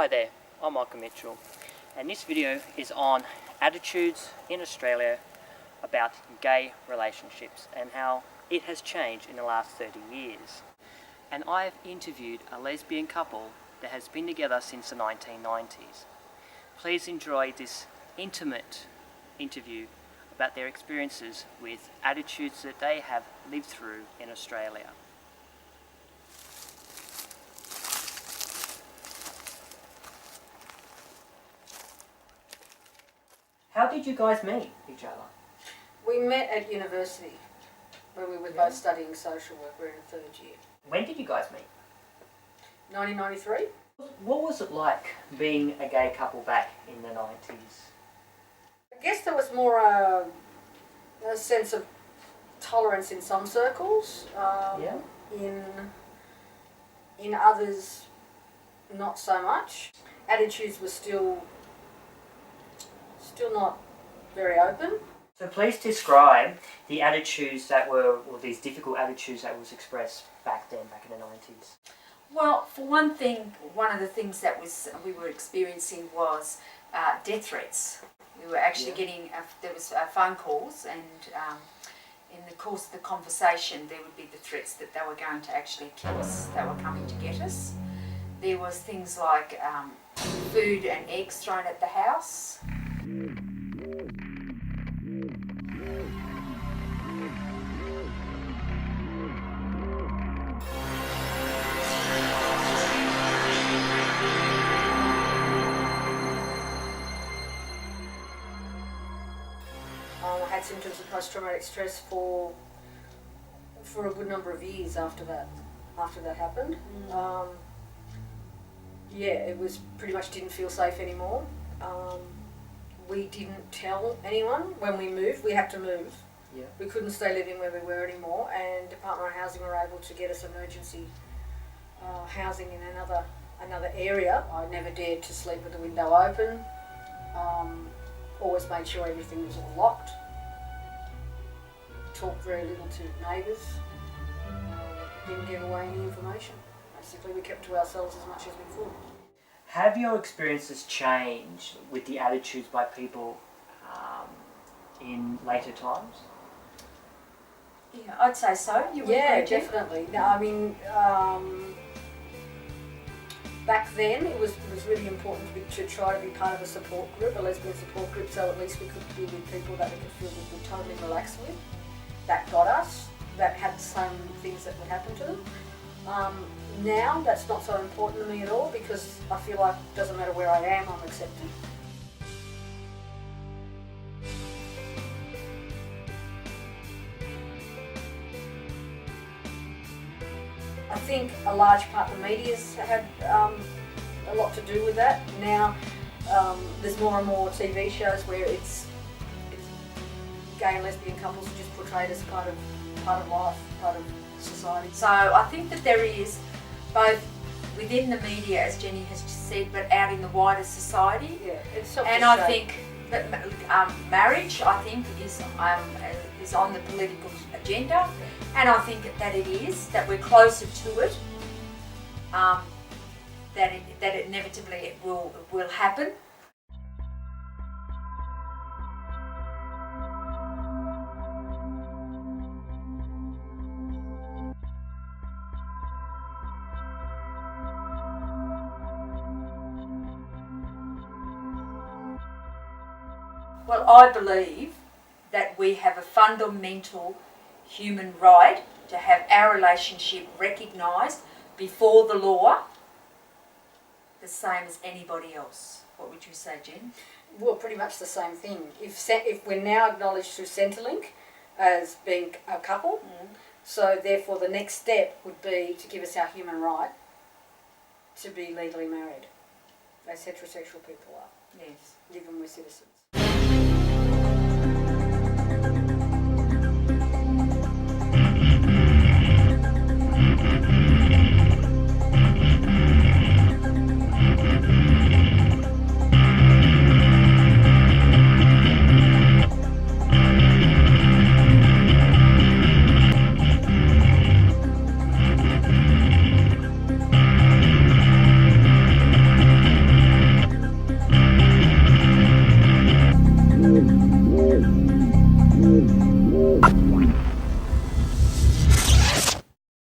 Hi there, I'm Michael Mitchell, and this video is on attitudes in Australia about gay relationships and how it has changed in the last 30 years. And I've interviewed a lesbian couple that has been together since the 1990s. Please enjoy this intimate interview about their experiences with attitudes that they have lived through in Australia. How did you guys meet each other? We met at university when we were both studying social work. We're in the third year. When did you guys meet? 1993. What was it like being a gay couple back in the 90s? I guess there was more a sense of tolerance in some circles. In others, not so much. Attitudes were still not very open. So please describe the attitudes that were, or these difficult attitudes that was expressed back then, back in the 90s. Well, for one thing, one of the things that we were experiencing was death threats. We were actually getting, there was phone calls, and in the course of the conversation there would be the threats that they were going to actually kill us, they were coming to get us. There was things like food and eggs thrown at the house. I had symptoms of post-traumatic stress for a good number of years after that happened. It was pretty much didn't feel safe anymore. We didn't tell anyone when we moved. We had to move. Yeah. We couldn't stay living where we were anymore, and Department of Housing were able to get us emergency housing in another area. I never dared to sleep with the window open. Always made sure everything was all locked. Talked very little to neighbours. Didn't give away any information. Basically, we kept to ourselves as much as we could. Have your experiences changed with the attitudes by people in later times? Yeah, I'd say so. You would agree, Jen? Definitely. No, I mean, back then it was really important to try to be part of a support group, a lesbian support group, so at least we could be with people that we could feel we could totally relax with. That got us, that had the same things that would happen to them. Now that's not so important to me at all, because I feel like it doesn't matter where I am, I'm accepted. I think a large part of the media's had a lot to do with that. Now there's more and more TV shows where it's gay and lesbian couples are just portrayed as part of life, part of society. So I think that there is, both within the media, as Jenny has just said, but out in the wider society. Yeah, it's and I think that marriage, I think, is on the political agenda, and I think that it is, that we're closer to it, that inevitably it will happen. Well, I believe that we have a fundamental human right to have our relationship recognised before the law, the same as anybody else. What would you say, Jen? Well, pretty much the same thing. If we're now acknowledged through Centrelink as being a couple, so therefore the next step would be to give us our human right to be legally married, as heterosexual people are. Yes. Given we're citizens.